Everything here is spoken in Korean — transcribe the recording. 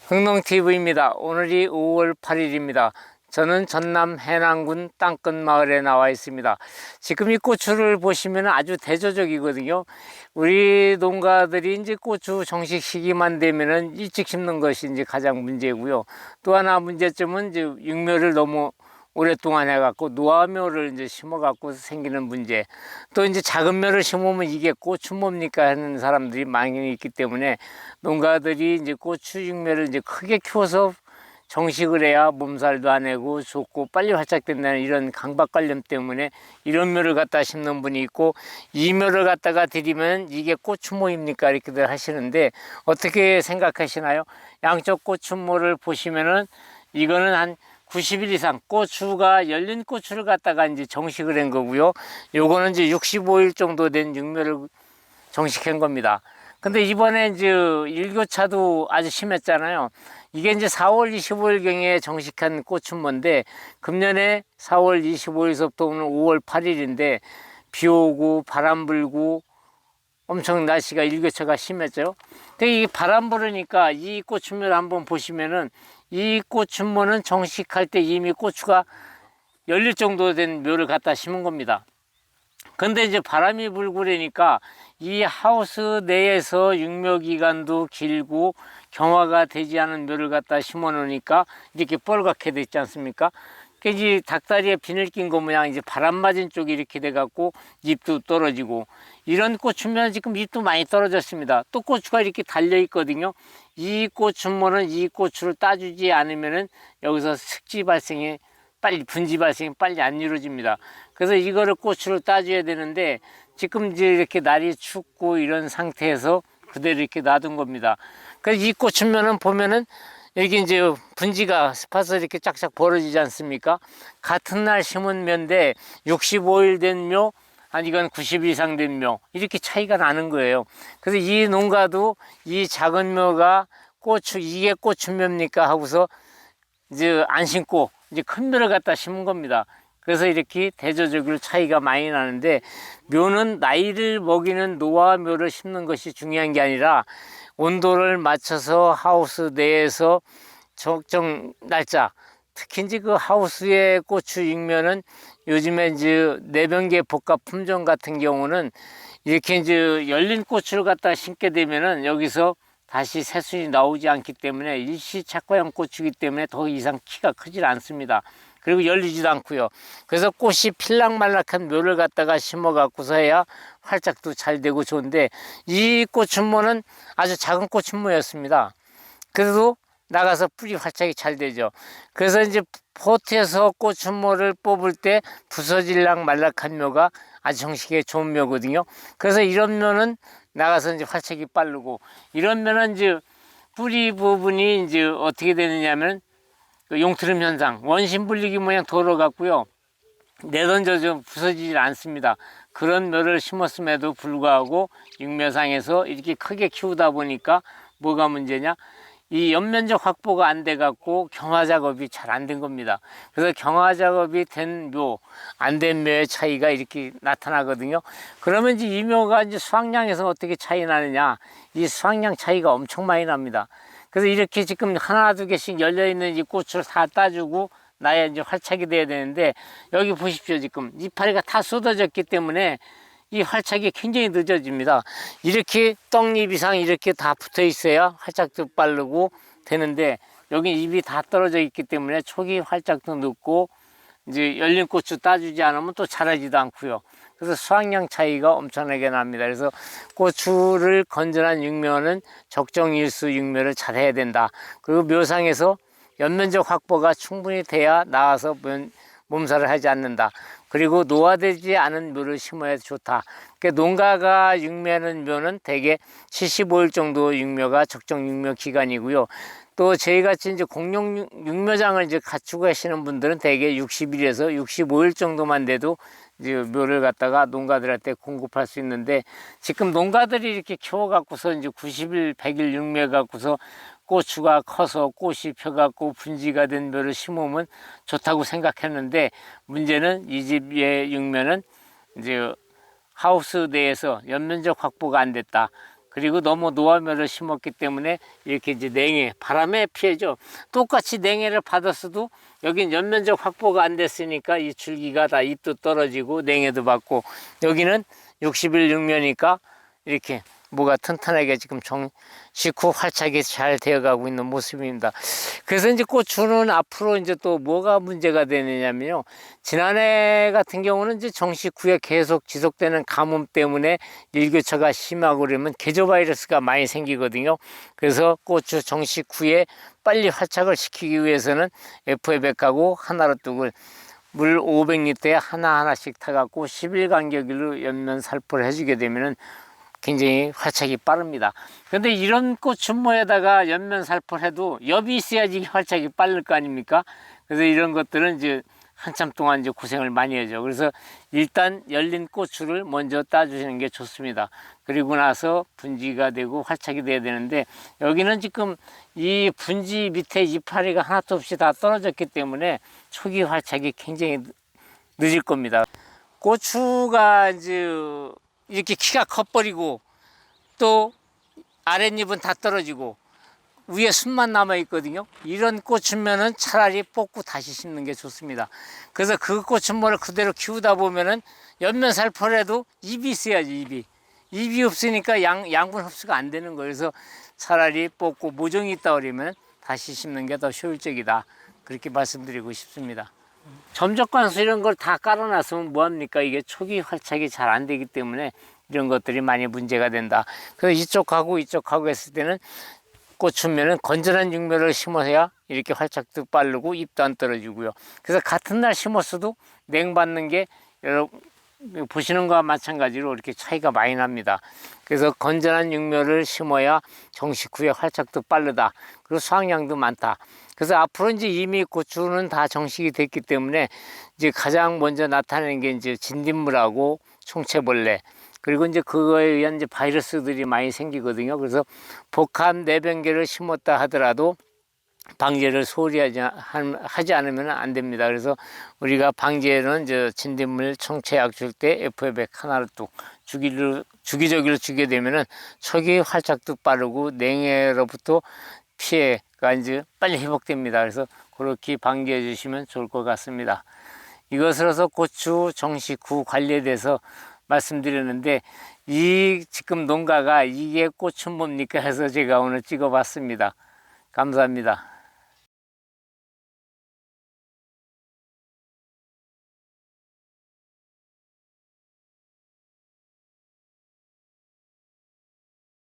흥농TV입니다. 오늘이 5월 8일입니다. 저는 전남 해남군 땅끝마을에 나와 있습니다. 지금 이 고추를 보시면 아주 대조적이거든요. 우리 농가들이 이제 고추 정식 시기만 되면은 일찍 심는 것이 이제 가장 문제고요. 또 하나 문제점은 이제 육묘를 너무 오랫동안 해갖고 노화묘를 이제 심어갖고 생기는 문제. 또 이제 작은 묘를 심으면 이게 고추 뭡니까 하는 사람들이 많이 있기 때문에 농가들이 이제 고추 육묘를 이제 크게 키워서 정식을 해야 몸살도 안 내고 좋고 빨리 활착된다는 이런 강박관념 때문에 이런 묘를 갖다 심는 분이 있고, 이 묘를 갖다가 드리면 이게 고추모입니까 이렇게들 하시는데, 어떻게 생각하시나요? 양쪽 고추모를 보시면은 이거는 한 90일 이상 고추가 열린 고추를 갖다가 이제 정식을 한 거고요. 요거는 이제 65일 정도 된 육묘를 정식한 겁니다. 근데 이번에 이제 일교차도 아주 심했잖아요. 이게 이제 4월 25일경에 정식한 고추모인데, 금년에 4월 25일서부터 오늘 5월 8일인데 비 오고 바람 불고 엄청 날씨가 일교차가 심했죠. 근데 이게 바람 불으니까 이 고추모를 한번 보시면은, 이 고추모는 정식할 때 이미 고추가 열릴 정도 된 묘를 갖다 심은 겁니다. 근데 이제 바람이 불고 그러니까 이 하우스 내에서 육묘 기간도 길고 경화가 되지 않은 묘를 갖다 심어 놓으니까 이렇게 뻘겋게 됐지 않습니까? 그 이제 닭다리에 비늘 낀 거 모양 이제 바람 맞은 쪽이 이렇게 돼 갖고 잎도 떨어지고, 이런 고추면 지금 잎도 많이 떨어졌습니다. 또 고추가 이렇게 달려 있거든요. 이 고추모는 이 고추를 따주지 않으면은 여기서 색지 발생이 빨리, 분지 발생이 빨리 안 이루어집니다. 그래서 이거를 고추를 따줘야 되는데, 지금 이제 이렇게 날이 춥고 이런 상태에서 그대로 이렇게 놔둔 겁니다. 그래서 이 고추면은 보면은 여기 이제 분지가 스파서 이렇게 쫙쫙 벌어지지 않습니까? 같은 날 심은 묘인데 65일 된 묘, 아니 이건 90일 이상 된 묘, 이렇게 차이가 나는 거예요. 그래서 이 농가도 이 작은 묘가 고추, 이게 고추묘입니까 하고서 이제 안 심고 이제 큰 묘를 갖다 심은 겁니다. 그래서 이렇게 대조적으로 차이가 많이 나는데, 묘는 나이를 먹이는 노화 묘를 심는 것이 중요한 게 아니라 온도를 맞춰서 하우스 내에서 적정 날짜, 특히 이제 그 하우스의 고추 육묘는 요즘에 이제 내병계 복합 품종 같은 경우는 이렇게 이제 열린 고추를 갖다 심게 되면은 여기서 다시 새순이 나오지 않기 때문에 일시 착과형 고추이기 때문에 더 이상 키가 크질 않습니다. 그리고 열리지도 않고요. 그래서 꽃이 필락말락한 묘를 갖다가 심어 갖고서 해야 활짝도 잘 되고 좋은데, 이 고추모는 아주 작은 고추모였습니다. 그래도 나가서 뿌리 활짝이 잘 되죠. 그래서 이제 포트에서 고추모를 뽑을 때 부서질락 말락한 묘가 아주 정식에 좋은 묘거든요. 그래서 이런 묘는 나가서 이제 활착이 빠르고, 이런 묘는 이제 뿌리 부분이 이제 어떻게 되느냐면 용트름 현상, 원심 불리기 모양 돌아갔고요. 내던져 좀 부서지질 않습니다. 그런 묘를 심었음에도 불구하고 육묘상에서 이렇게 크게 키우다 보니까 뭐가 문제냐? 이 연면적 확보가 안 돼 갖고 경화 작업이 잘 안 된 겁니다. 그래서 경화 작업이 된 묘, 안 된 묘의 차이가 이렇게 나타나거든요. 그러면 이제 이 묘가 이제 수확량에서 어떻게 차이 나느냐? 이 수확량 차이가 엄청 많이 납니다. 그래서 이렇게 지금 하나 두 개씩 열려 있는 이 고추를 다 따주고 나야 이제 활착이 돼야 되는데, 여기 보십시오. 지금 이파리가 다 쏟아졌기 때문에 이 활착이 굉장히 늦어집니다. 이렇게 떡잎 이상 이렇게 다 붙어 있어야 활착도 빠르고 되는데, 여기 잎이 다 떨어져 있기 때문에 초기 활착도 늦고 이제 열린 고추 따주지 않으면 또 자라지도 않고요. 그래서 수확량 차이가 엄청나게 납니다. 그래서 고추를 건전한 육묘는 적정일수 육묘를 잘 해야 된다. 그리고 묘상에서 연면적 확보가 충분히 돼야 나와서 몸살을 하지 않는다. 그리고 노화되지 않은 묘를 심어야 좋다. 그러니까 농가가 육묘하는 묘는 대개 75일 정도 육묘가 적정 육묘 기간이고요. 또 저희같이 이제 공용 육묘장을 이제 갖추고 계시는 분들은 대개 60일에서 65일 정도만 돼도 이제 묘를 갖다가 농가들한테 공급할 수 있는데, 지금 농가들이 이렇게 키워갖고서 이제 90일, 100일 육묘 갖고서 고추가 커서 꽃이 펴갖고 분지가 된 묘를 심으면 좋다고 생각했는데, 문제는 이 집의 육묘는 이제 하우스 내에서 연면적 확보가 안 됐다. 그리고 너무 노화멸을 심었기 때문에 이렇게 이제 냉해, 바람에 피해죠. 똑같이 냉해를 받았어도 여긴 연면적 확보가 안 됐으니까 이 줄기가 다 잎도 떨어지고 냉해도 받고, 여기는 60일 육면이니까 이렇게 뭐가 튼튼하게 지금 정식 후 활착이 잘 되어가고 있는 모습입니다. 그래서 이제 고추는 앞으로 이제 또 뭐가 문제가 되느냐면요. 지난해 같은 경우는 이제 정식 후에 계속 지속되는 가뭄 때문에 일교차가 심하고 그러면 개조 바이러스가 많이 생기거든요. 그래서 고추 정식 후에 빨리 활착을 시키기 위해서는 FA100하고 하나로 뚝을 물 500리터에 하나하나씩 타갖고 10일 간격으로 연면 살포를 해주게 되면은 굉장히 활착이 빠릅니다. 그런데 이런 꽃춘모에다가 연면 살포를 해도 엽이 있어야지 활착이 빠를 거 아닙니까? 그래서 이런 것들은 이제 한참 동안 이제 고생을 많이 하죠. 그래서 일단 열린 고추를 먼저 따주시는 게 좋습니다. 그리고 나서 분지가 되고 활착이 돼야 되는데, 여기는 지금 이 분지 밑에 이파리가 하나도 없이 다 떨어졌기 때문에 초기 활착이 굉장히 늦을 겁니다. 고추가 이제 이렇게 키가 커버리고 또 아랫잎은 다 떨어지고 위에 순만 남아 있거든요. 이런 꽃이면은 차라리 뽑고 다시 심는 게 좋습니다. 그래서 그 꽃은모를 그대로 키우다 보면은 연면 살포를 해도 잎이 있어야지. 잎이 없으니까 양분 흡수가 안 되는 거예요. 그래서 차라리 뽑고 모종이 있다 그러면 다시 심는 게 더 효율적이다, 그렇게 말씀드리고 싶습니다. 점적관수 이런 걸 다 깔아놨으면 뭐합니까? 이게 초기 활착이 잘 안 되기 때문에 이런 것들이 많이 문제가 된다. 그래서 이쪽하고 이쪽하고 했을 때는 고추면은 건전한 육면을 심어야 이렇게 활착도 빠르고 잎도 안 떨어지고요. 그래서 같은 날 심었어도 냉받는 게 여러분 보시는 거와 마찬가지로 이렇게 차이가 많이 납니다. 그래서 건전한 육면을 심어야 정식 후에 활착도 빠르다. 그리고 수확량도 많다. 그래서 앞으로 이제 이미 고추는 다 정식이 됐기 때문에 이제 가장 먼저 나타나는 게 이제 진딧물하고 총채벌레, 그리고 이제 그거에 의한 이제 바이러스들이 많이 생기거든요. 그래서 복합 내병계를 심었다 하더라도 방제를 소홀히 하지 않으면 안 됩니다. 그래서 우리가 방제는 이제 진딧물 총체약 줄 때 FA100 하나를 뚝 주기적으로 주게 되면은 초기 활착도 빠르고 냉해로부터 피해가 이제 빨리 회복됩니다. 그래서 그렇게 방제해 주시면 좋을 것 같습니다. 이것으로서 고추 정식 후 관리에 대해서 말씀드렸는데, 이 지금 농가가 이게 꽃은 뭡니까 해서 제가 오늘 찍어 봤습니다. 감사합니다.